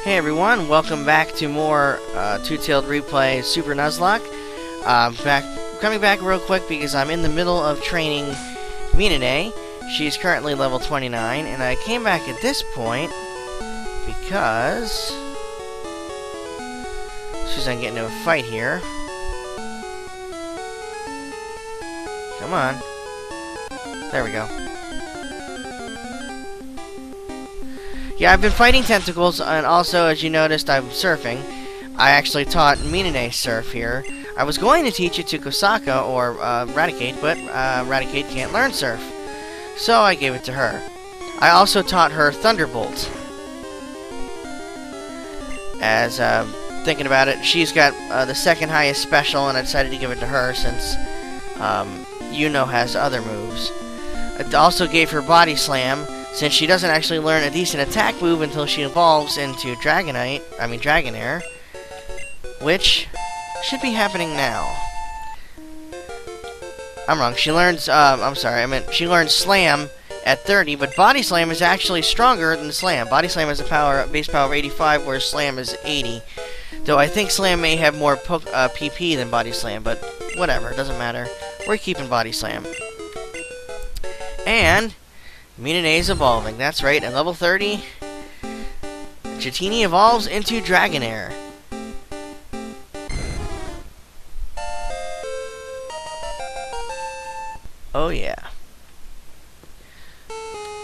Hey everyone, welcome back to more Two-Tailed Replay Super Nuzlocke. Coming back real quick because I'm in the middle of training Minade. She's currently level 29, and I came back at this point because she's gonna get into a fight here. Come on. There we go. Yeah, I've been fighting tentacles, and also, as you noticed, I'm surfing. I actually taught Minade surf here. I was going to teach it to Kosaka or Raticate, but Raticate can't learn surf. So I gave it to her. I also taught her Thunderbolt. As, thinking about it, she's got the second highest special, and I decided to give it to her since Yuno has other moves. I also gave her Body Slam, since she doesn't actually learn a decent attack move until she evolves into Dragonair, which should be happening now. I'm wrong. She learns, she learns Slam at 30, but Body Slam is actually stronger than Slam. Body Slam has a base power of 85, whereas Slam is 80. Though I think Slam may have more PP than Body Slam, but whatever, it doesn't matter. We're keeping Body Slam. And Minade is evolving. That's right, at level 30, Dratini evolves into Dragonair. Oh yeah.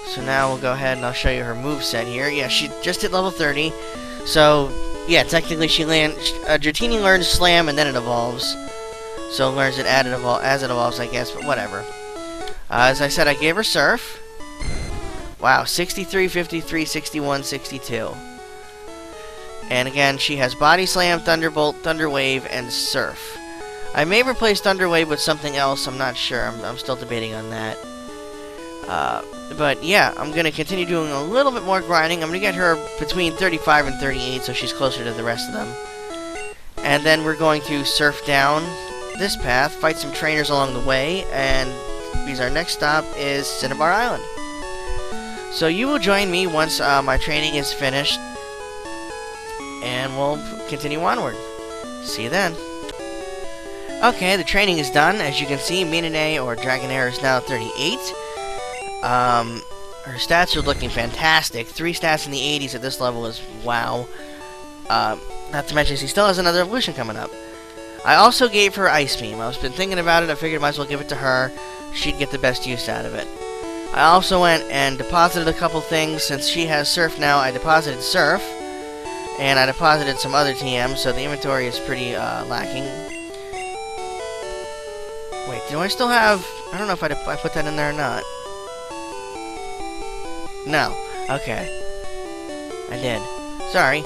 So now we'll go ahead and I'll show you her moveset here. Yeah, she just hit level 30. So, yeah, technically Dratini learns Slam and then it evolves. So it learns it as it evolves, I guess, but whatever. As I said, I gave her Surf. Wow, 63, 53, 61, 62. And again, she has Body Slam, Thunderbolt, Thunder Wave, and Surf. I may replace Thunder Wave with something else, I'm not sure. I'm still debating on that. But yeah, I'm going to continue doing a little bit more grinding. I'm going to get her between 35 and 38, so she's closer to the rest of them. And then we're going to surf down this path, fight some trainers along the way, and because our next stop is Cinnabar Island. So you will join me once my training is finished, and we'll continue onward. See you then. Okay, the training is done. As you can see, Minade, or Dragonair, is now 38. Her stats are looking fantastic. 3 stats in the 80s at this level is wow. Not to mention, she still has another evolution coming up. I also gave her Ice Beam. I've been thinking about it. I figured I might as well give it to her. She'd get the best use out of it. I also went and deposited a couple things. Since she has Surf now, I deposited Surf. And I deposited some other TMs, so the inventory is pretty lacking. Wait, do I still have... I don't know if I put that in there or not. No. Okay. I did. Sorry.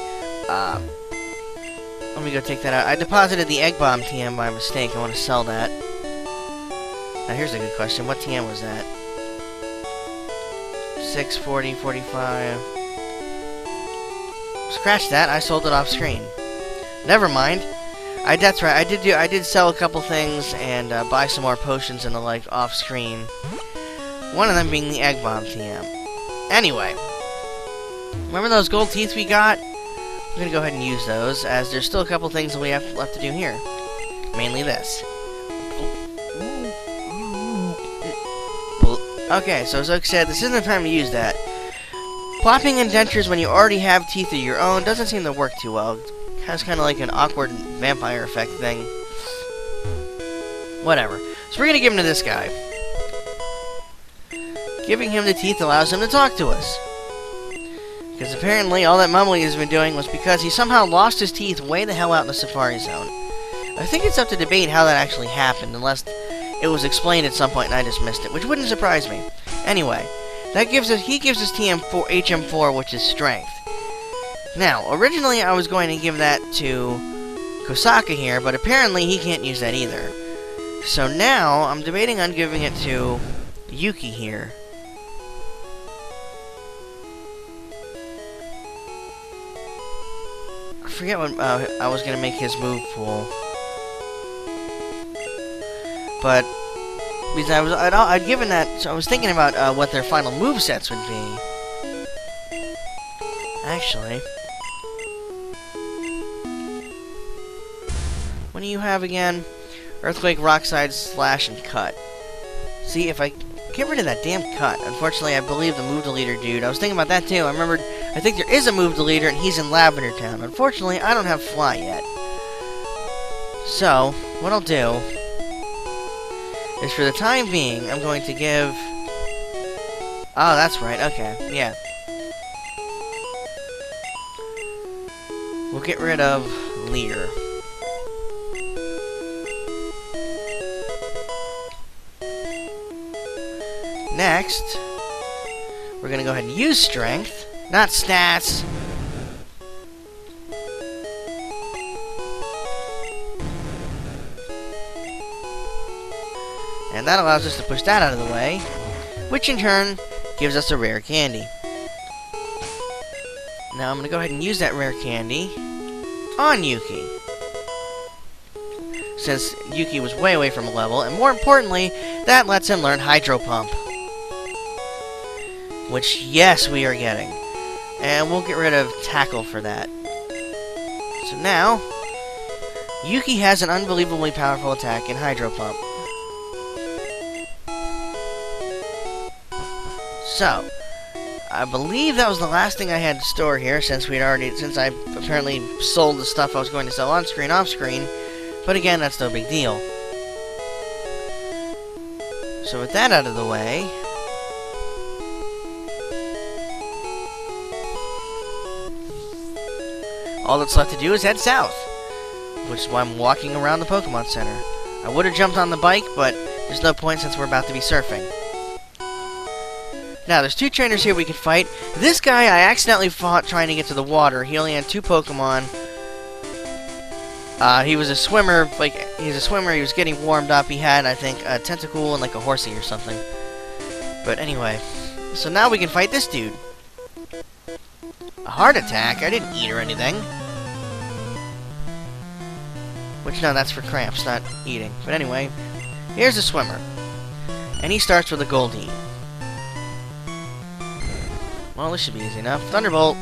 Let me go take that out. I deposited the Egg Bomb TM by mistake. I want to sell that. Now here's a good question. What TM was that? 6, 40, 45... Scratch that. I sold it off screen. Never mind. That's right. I did sell a couple things and buy some more potions and the like off screen. One of them being the Egg Bomb TM. Anyway, remember those gold teeth we got? I'm gonna go ahead and use those, as there's still a couple things that we have left to do here. Mainly this. Okay, so as Oak said, this isn't the time to use that. Plopping in dentures when you already have teeth of your own doesn't seem to work too well. It has kind of like an awkward vampire effect thing. Whatever. So we're gonna give him to this guy. Giving him the teeth allows him to talk to us. Because apparently all that mumbling has been doing was because he somehow lost his teeth way the hell out in the Safari Zone. I think it's up to debate how that actually happened, unless it was explained at some point and I just missed it, which wouldn't surprise me. Anyway, he gives us TM4, HM4, which is Strength. Now, originally I was going to give that to Kosaka here, but apparently he can't use that either. So now, I'm debating on giving it to Yuki here. I forget what I was going to make his move pool. But because I'd given that, so I was thinking about what their final movesets would be. Actually, do you have again? Earthquake, Rockside, Slash, and Cut. See, if I get rid of that damn Cut. Unfortunately, I believe the move deleter dude. I was thinking about that too. I think there is a move deleter, and he's in Lavender Town. Unfortunately, I don't have Fly yet. So, what I'll do is, for the time being, I'm going to give... Oh, that's right. Okay, yeah. We'll get rid of Leer. Next, we're going to go ahead and use Strength, not Stats. And that allows us to push that out of the way, which in turn gives us a rare candy. Now I'm going to go ahead and use that rare candy on Yuki, since Yuki was way away from a level, and more importantly, that lets him learn Hydro Pump. Which, yes, we are getting. And we'll get rid of Tackle for that. So now, Yuki has an unbelievably powerful attack in Hydro Pump. So, I believe that was the last thing I had to store here, since I apparently sold the stuff I was going to sell on screen, off screen. But again, that's no big deal. So with that out of the way, all that's left to do is head south, which is why I'm walking around the Pokemon Center. I would have jumped on the bike, but there's no point since we're about to be surfing. Now, there's two trainers here we can fight. This guy I accidentally fought trying to get to the water. He only had 2 Pokemon. He was a swimmer. He was getting warmed up. He had, I think, a Tentacool and like a Horsey or something. But anyway, so now we can fight this dude. A heart attack? I didn't eat or anything. Which, no, that's for cramps, not eating. But anyway, here's a swimmer. And he starts with a Goldeen. Well, this should be easy enough. Thunderbolt.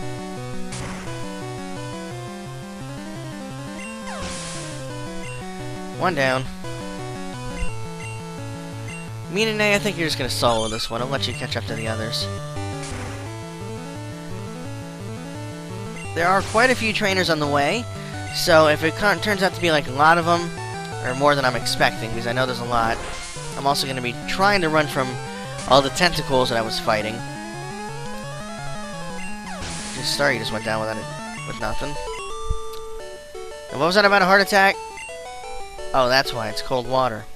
One down. Mine, I think you're just going to solo this one. I'll let you catch up to the others. There are quite a few trainers on the way, so if it turns out to be like a lot of them, or more than I'm expecting, because I know there's a lot, I'm also going to be trying to run from all the tentacles that I was fighting. Sorry, you just went down with nothing. And what was that about a heart attack? Oh, that's why. It's cold water.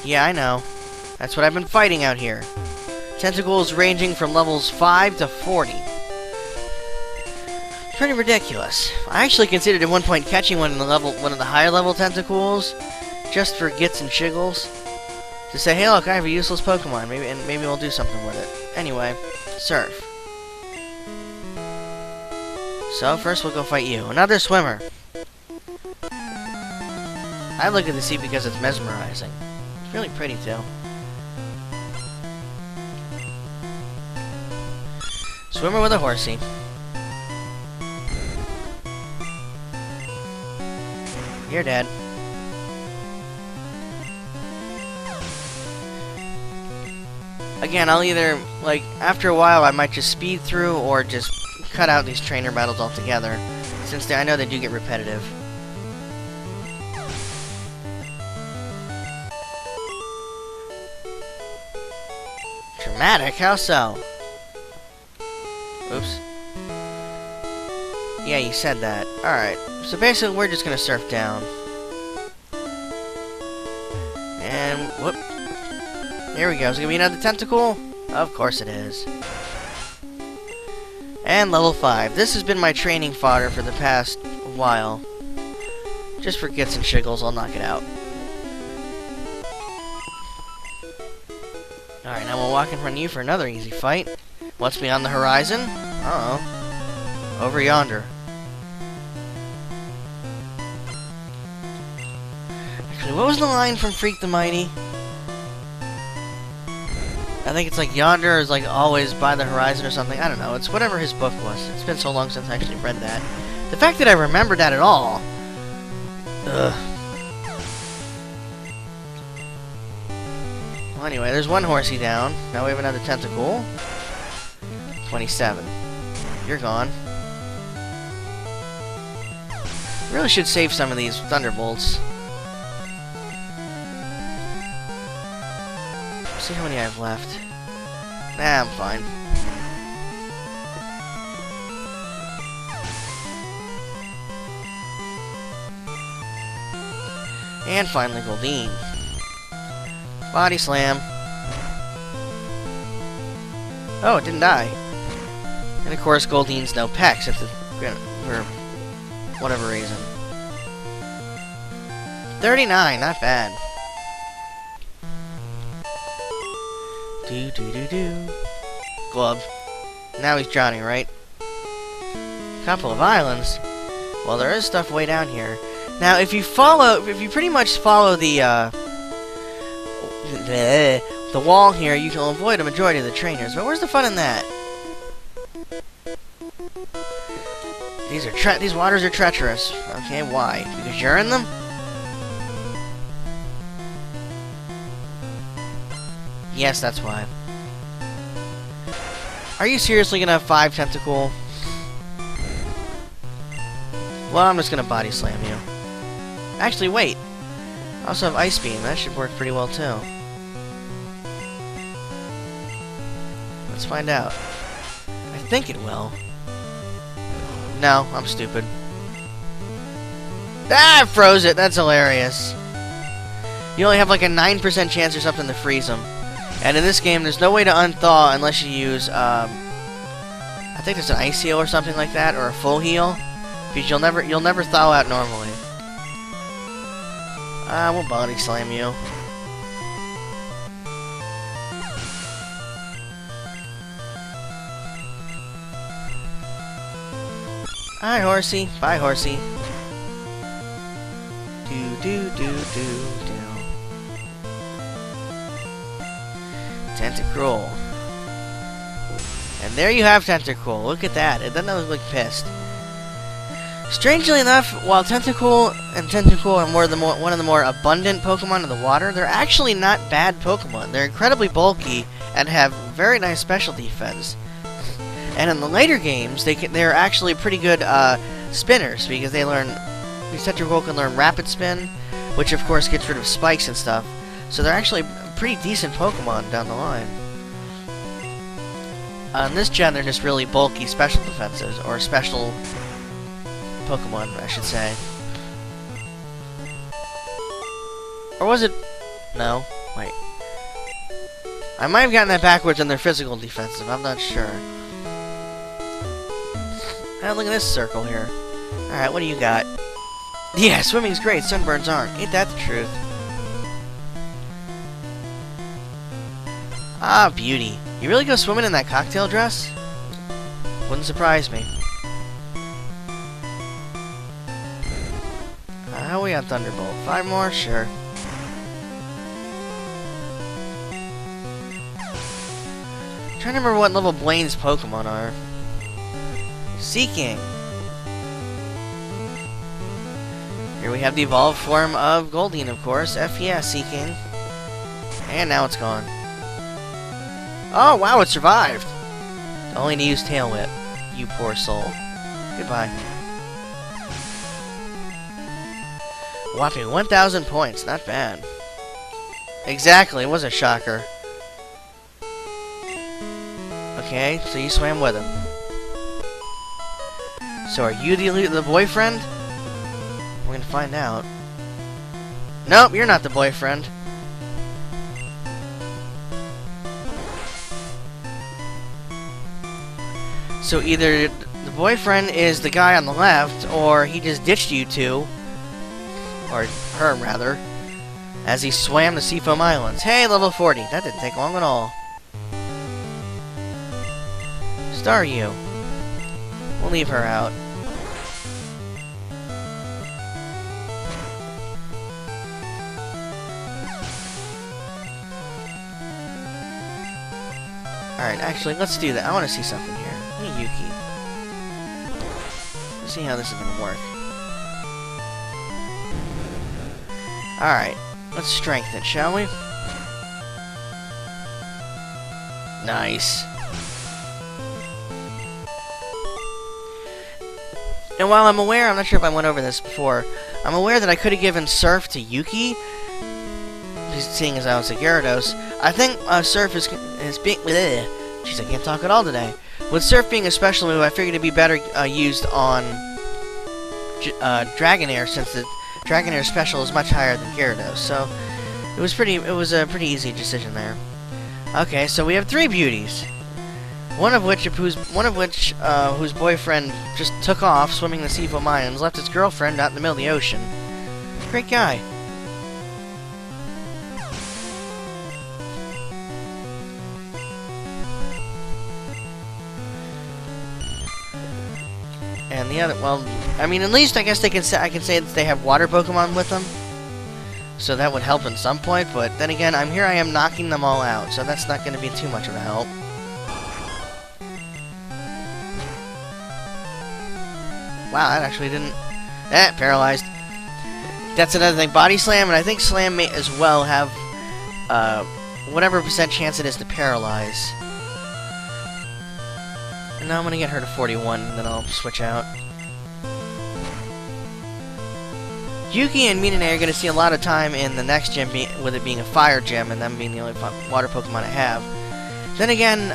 Yeah, I know. That's what I've been fighting out here. Tentacles ranging from levels 5 to 40. Pretty ridiculous. I actually considered at one point catching one of the higher level tentacles, just for gits and shiggles, to say, hey, look, I have a useless Pokemon. Maybe we'll do something with it. Anyway, surf. So, first we'll go fight you. Another swimmer. I look at the sea because it's mesmerizing. It's really pretty, too. Swimmer with a Horsey. You're dead. Again, I'll either, after a while, I might just speed through or just cut out these trainer battles altogether, since I know they do get repetitive. Dramatic? How so? Oops. Yeah, you said that. Alright, so basically we're just gonna surf down. And, whoop. Here we go. Is it gonna be another tentacle? Of course it is. And level 5. This has been my training fodder for the past while. Just for gits and shiggles, I'll knock it out. Alright, now we'll walk in front of you for another easy fight. What's beyond the horizon? Uh-oh. Over yonder. Actually, what was the line from Freak the Mighty? I think it's like yonder is like always by the horizon or something. I don't know. It's whatever his book was. It's been so long since I actually read that. The fact that I remembered that at all Ugh. Well, anyway, there's one horsey down. Now we have another tentacle. 27. You're gone. Really should save some of these thunderbolts. See how many I have left. Nah, I'm fine. And finally, Goldeen. Body slam. Oh, it didn't die. And of course, Goldeen's no pecs for whatever reason. 39, not bad. Glove. Now he's drowning, right? Couple of islands. Well, there is stuff way down here. Now, if you pretty much follow the wall here, you can avoid a majority of the trainers. But where's the fun in that? These waters are treacherous. Okay, why? Because you're in them? Yes, that's why. Are you seriously gonna have 5 tentacle? Well, I'm just gonna body slam you. Actually, wait. I also have Ice Beam. That should work pretty well, too. Let's find out. I think it will. No, I'm stupid. Ah, I froze it. That's hilarious. You only have like a 9% chance or something to freeze them. And in this game, there's no way to unthaw unless you use, I think there's an ice heal or something like that, or a full heal. Because you'll never thaw out normally. I will body slam you. Hi, horsey. Bye, horsey. Tentacruel. And there you have Tentacruel. Look at that. It doesn't look pissed. Strangely enough, while Tentacruel and Tentacruel are one of the more abundant Pokemon in the water, they're actually not bad Pokemon. They're incredibly bulky and have very nice special defense. And in the later games, they're actually pretty good spinners because these Tentacruel can learn Rapid Spin, which of course gets rid of spikes and stuff. So they're actually pretty decent Pokemon down the line. On this gen, they're just really bulky special defenses, or special Pokemon, I should say. Or was it... No. Wait. I might have gotten that backwards on their physical defensive, I'm not sure. Ah, look at this circle here. Alright, what do you got? Yeah, swimming's great, sunburns aren't. Ain't that the truth? Ah, beauty. You really go swimming in that cocktail dress? Wouldn't surprise me. How are we on Thunderbolt? 5 more? Sure. I'm trying to remember what level Blaine's Pokemon are. Seeking. Here we have the evolved form of Goldeen, of course. Yeah, Seeking. And now it's gone. Oh, wow, it survived. Only to use Tail Whip. You poor soul. Goodbye. Whopping 1,000 points. Not bad. Exactly, it was a shocker. Okay, so you swam with him. So are you the boyfriend? We're gonna find out. Nope, you're not the boyfriend. So either the boyfriend is the guy on the left, or he just ditched you two, or her rather, as he swam the Seafoam Islands. Hey, level 40. That didn't take long at all. Staryu. We'll leave her out. Alright, actually, let's do that. I want to see something here. Hey, Yuki. Let's see how this is going to work. Alright, let's strengthen, shall we? Nice. And while I'm aware, I'm not sure if I went over this before, I'm aware that I could have given Surf to Yuki, seeing as I was a Gyarados. I think Surf is being... Jeez, I can't talk at all today. With Surf being a special move, I figured it'd be better used on Dragonair, since the Dragonair special is much higher than Gyarados. So it was a pretty easy decision there. Okay, so we have 3 beauties. One of which whose boyfriend just took off swimming the sea of Mayans, left his girlfriend out in the middle of the ocean. Great guy. And the other, well, I mean, at least I guess I can say that they have water Pokemon with them, so that would help in some point. But then again, I am knocking them all out, so that's not going to be too much of a help. Wow, that actually didn't... paralyzed. That's another thing. Body Slam, and I think Slam may as well have whatever % chance it is to paralyze. And now I'm going to get her to 41, and then I'll switch out. Yuki and Minane are going to see a lot of time in the next gym, with it being a fire gym, and them being the only water Pokemon I have. Then again,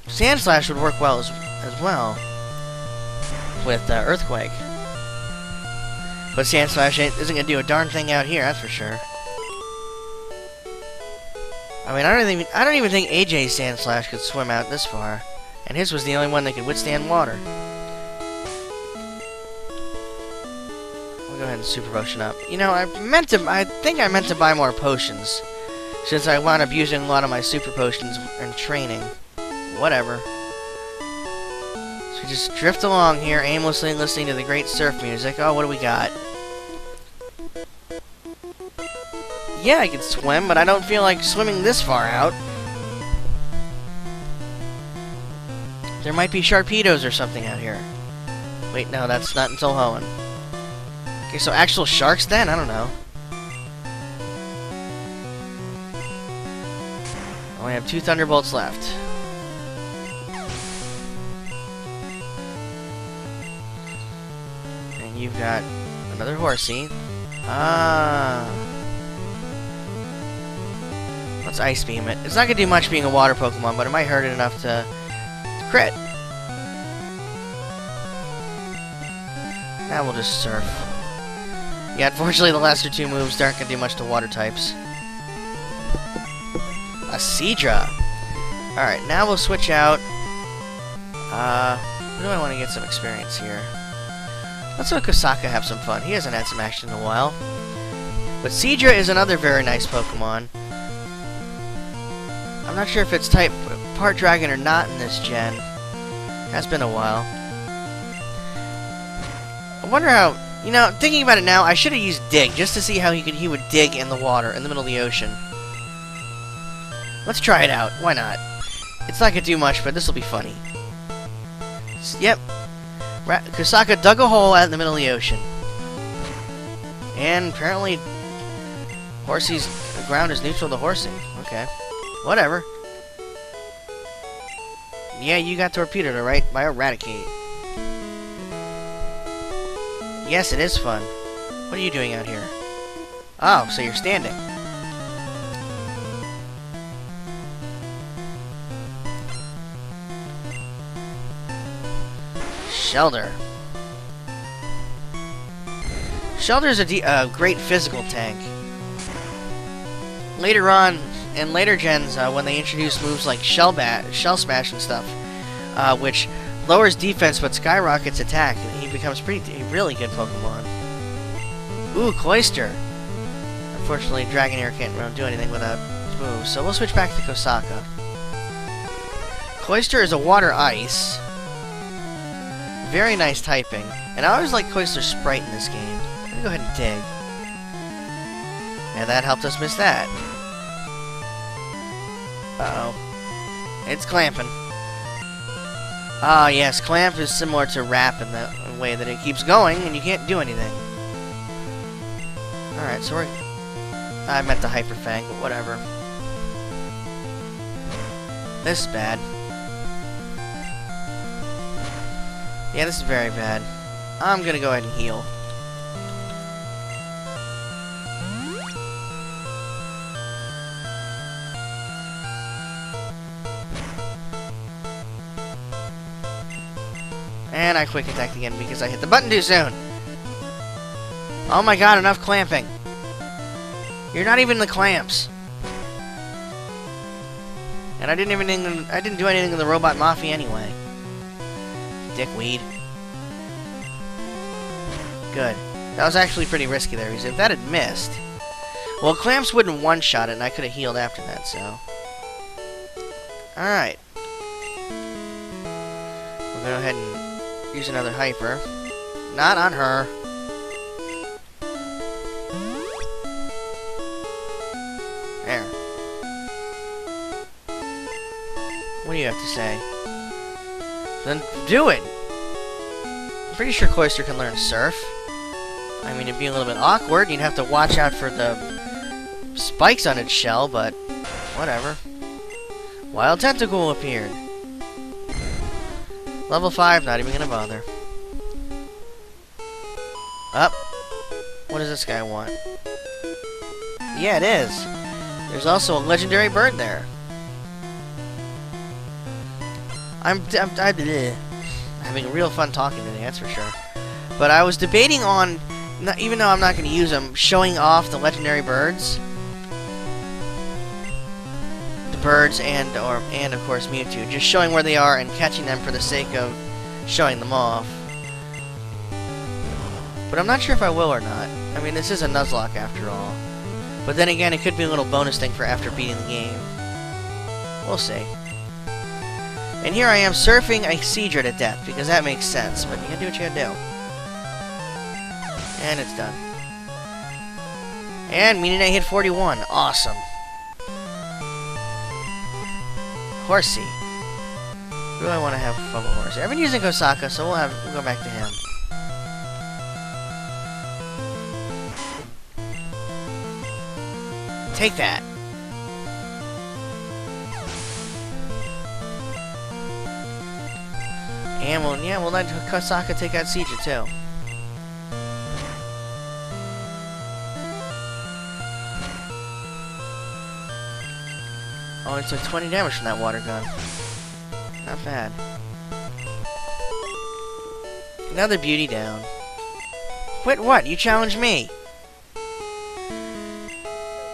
Sandslash would work well as well with Earthquake. But Sandslash isn't going to do a darn thing out here, that's for sure. I mean, I don't even think AJ's Sandslash could swim out this far, and his was the only one that could withstand water. We'll go ahead and Super Potion up. You know, I think I meant to buy more potions, since I wound up using a lot of my Super Potions in training. Whatever. So we just drift along here, aimlessly listening to the great surf music. Oh, what do we got? Yeah, I can swim, but I don't feel like swimming this far out. There might be Sharpedos or something out here. Wait, no, that's not until Hoenn. Okay, so actual sharks then? I don't know. Only have 2 Thunderbolts left. And you've got another Horsey. Ah... Let's Ice Beam it. It's not going to do much being a water Pokemon, but it might hurt it enough to crit. Now we'll just Surf. Yeah, unfortunately the lesser 2 moves aren't going to do much to water types. A Seadra! Alright, now we'll switch out. Who do I want to get some experience here? Let's let Kosaka have some fun. He hasn't had some action in a while. But Seadra is another very nice Pokemon. I'm not sure if it's type part dragon or not in this gen. Has been a while. I wonder how... You know, thinking about it now, I should have used Dig, just to see how he would dig in the water, in the middle of the ocean. Let's try it out. Why not? It's not going to do much, but this will be funny. Yep. Kosaka dug a hole out in the middle of the ocean. And apparently... Horsey's ground is neutral to Horsey. Okay. Whatever. Yeah, you got torpedoed, right? By Eradicate. Yes, it is fun. What are you doing out here? Oh, so you're standing. Shelter. Shelter's a great physical tank. Later on, in later gens, when they introduce moves like Shell Smash and stuff, which lowers defense but skyrockets attack, he becomes a really good Pokemon. Ooh, Cloyster. Unfortunately, Dragonair can't really do anything without its moves, so we'll switch back to Kosaka. Cloyster is a water ice. Very nice typing. And I always like Cloyster's sprite in this game. Let me go ahead and dig. And that helped us miss that. Uh-oh. It's clamping. Ah, yes, clamp is similar to wrap in the way that it keeps going and you can't do anything. Alright, so we're... I meant the Hyper Fang, but whatever. This is bad. Yeah, this is very bad. I'm gonna go ahead and heal. And I quick attacked again because I hit the button too soon. Oh my god, enough clamping. You're not even the clamps. And I didn't do anything in the Robot Mafia anyway. Dickweed. Good. That was actually pretty risky there, because if that had missed... Well, clamps wouldn't one-shot it, and I could have healed after that, so... Alright. We'll go ahead and use another Hyper. Not on her. There. What do you have to say? Then do it! I'm pretty sure Cloyster can learn Surf. I mean, it'd be a little bit awkward. You'd have to watch out for the spikes on its shell, but whatever. Wild Tentacle appeared. Level 5, not even gonna bother. Up. What does this guy want? Yeah, it is. There's also a legendary bird there. I'm having real fun talking today, that's for sure. But I was debating on, even though I'm not going to use them, showing off the legendary birds. The birds and of course Mewtwo. Just showing where they are and catching them for the sake of showing them off. But I'm not sure if I will or not. I mean, this is a Nuzlocke after all. But then again, it could be a little bonus thing for after beating the game. We'll see. And here I am surfing a Seadra to death, because that makes sense, but you gotta do what you gotta do. And it's done. And meaning I hit 41. Awesome. Horsey. Who do I want to have fun with Horsey? I've been using Kosaka, so we'll go back to him. Take that. And we'll let Kosaka take out Seadra too. Oh, it took 20 damage from that water gun. Not bad. Another beauty down. Quit what? You challenged me.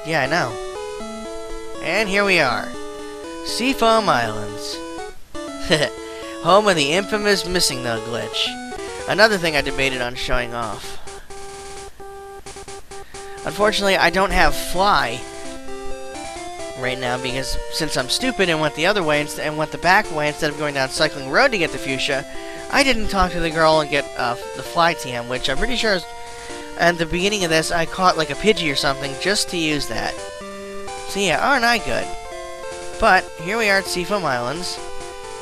Yeah, I know. And here we are. Seafoam Islands. Home of the infamous Missing Nug glitch. Another thing I debated on showing off. Unfortunately, I don't have Fly right now because since I'm stupid and went the other way and went the back way instead of going down Cycling Road to get the Fuchsia, I didn't talk to the girl and get the Fly TM, which I'm pretty sure is, at the beginning of this I caught like a Pidgey or something just to use that. So yeah, aren't I good? But here we are at Seafoam Islands.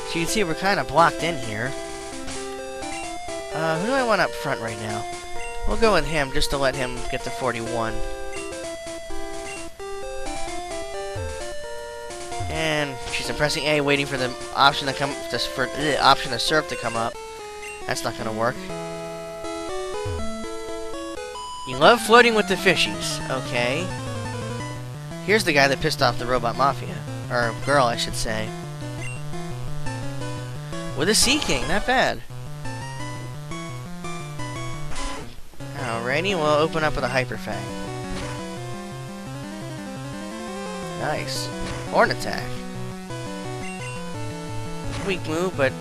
So you can see we're kind of blocked in here. Who do I want up front right now? We'll go with him just to let him get to 41. And she's pressing A, waiting for the option to option to surf to come up. That's not gonna work. You love floating with the fishies, okay? Here's the guy that pissed off the Robot Mafia, or girl, I should say. With a Sea King, not bad. Alrighty, we'll open up with a Hyper Fang. Nice. Horn attack. Weak move, but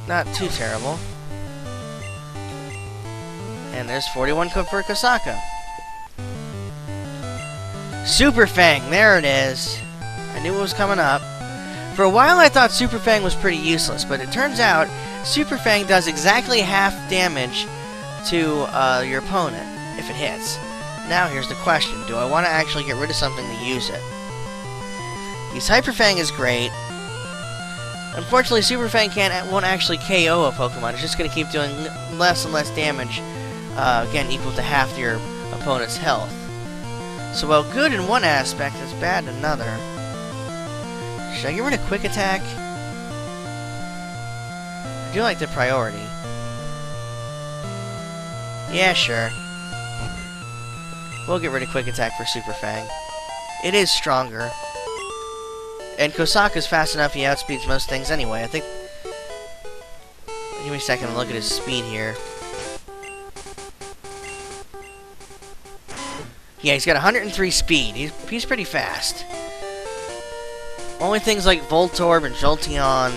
not too terrible. And there's 41 for Kosaka. Super Fang, there it is. I knew it was coming up. For a while I thought Super Fang was pretty useless, but it turns out Super Fang does exactly half damage to your opponent if it hits. Now here's the question, do I want to actually get rid of something to use it? Because Hyper Fang is great. Unfortunately, Super Fang won't actually KO a Pokemon, it's just going to keep doing less and less damage, again equal to half your opponent's health. So while good in one aspect, it's bad in another. Should I get rid of quick attack? I do like the priority. Yeah, sure. We'll get rid of quick attack for Super Fang. It is stronger. And Kosaka's fast enough, he outspeeds most things anyway. I think... Give me a second to look at his speed here. Yeah, he's got 103 speed. He's pretty fast. Only things like Voltorb and Jolteon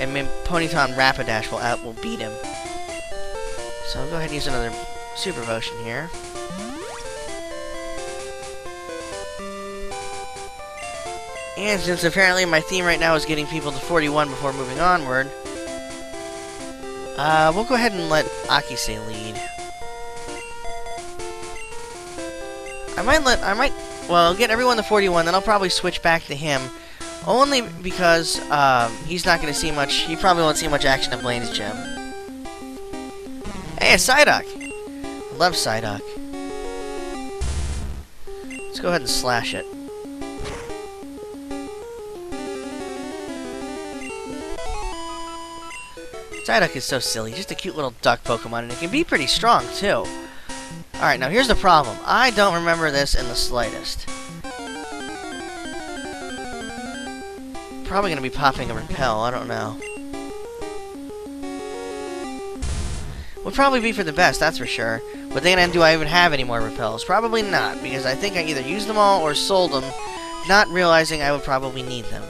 and Ponyton Rapidash will beat him. So I'll go ahead and use another Super Potion here. And since apparently my theme right now is getting people to 41 before moving onward, we'll go ahead and let Akise lead. Well, get everyone to 41, then I'll probably switch back to him. Only because, he's not going to see much, he probably won't see much action of Blaine's gem. Hey, a Psyduck! I love Psyduck. Let's go ahead and slash it. Psyduck is so silly, just a cute little duck Pokemon, and it can be pretty strong, too. Alright, now here's the problem. I don't remember this in the slightest. Probably going to be popping a Repel, I don't know. Would probably be for the best, that's for sure. But then do I even have any more Repels? Probably not, because I think I either used them all or sold them, not realizing I would probably need them.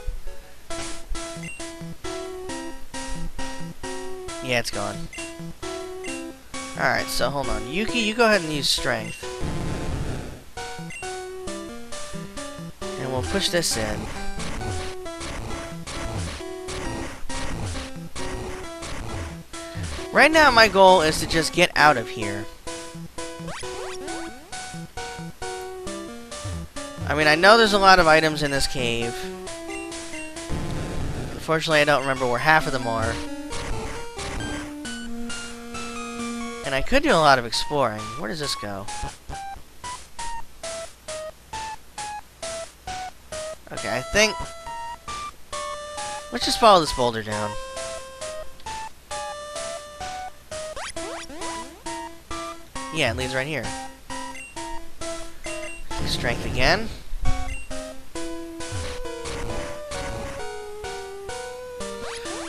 Yeah, it's gone. Alright, so hold on. Yuki, you go ahead and use Strength. And we'll push this in. Right now, my goal is to just get out of here. I mean, I know there's a lot of items in this cave. Unfortunately, I don't remember where half of them are. And I could do a lot of exploring. Where does this go? Okay, I think... Let's just follow this boulder down. Yeah, it leads right here. Strength again.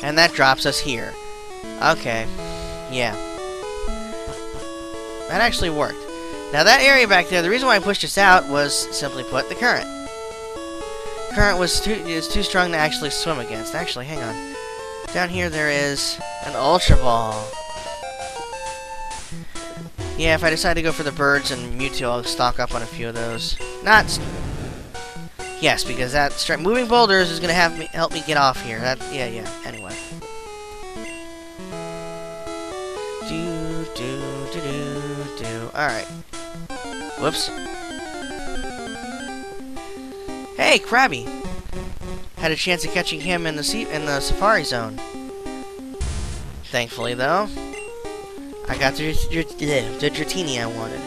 And that drops us here. Okay. Yeah. That actually worked. Now that area back there, the reason why I pushed us out was, simply put, the current. Current was too strong to actually swim against. Actually, hang on. Down here there is an Ultra Ball. Yeah, if I decide to go for the birds and Mewtwo, I'll stock up on a few of those. Yes, because that moving boulders is gonna help me get off here. Yeah. Anyway. Alright. Whoops. Hey, Krabby! Had a chance of catching him in the Safari Zone. Thankfully, though, I got the Dratini I wanted.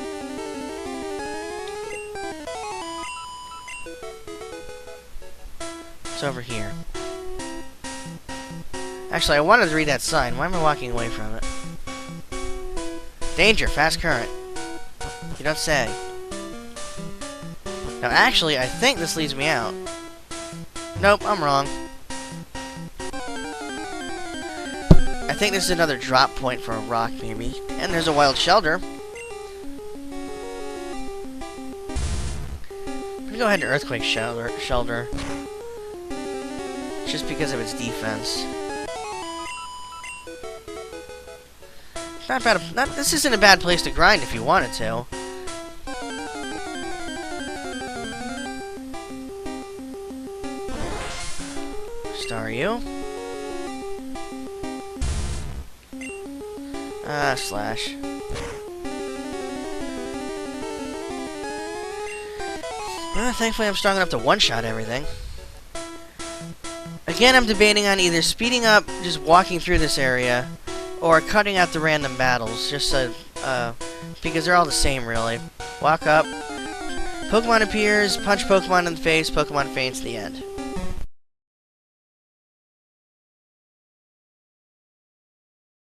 It's over here. Actually, I wanted to read that sign. Why am I walking away from it? Danger! Fast current. You don't say. Now, actually, I think this leads me out. Nope, I'm wrong. I think this is another drop point for a rock, maybe. And there's a wild shelter. I'm gonna go ahead and Earthquake Shelter. Just because of its defense. Not bad. This isn't a bad place to grind if you wanted to. Staryu. Slash. Well, thankfully I'm strong enough to one-shot everything. Again, I'm debating on either speeding up, just walking through this area, or cutting out the random battles, just so because they're all the same, really. Walk up. Pokemon appears, punch Pokemon in the face, Pokemon faints, the end.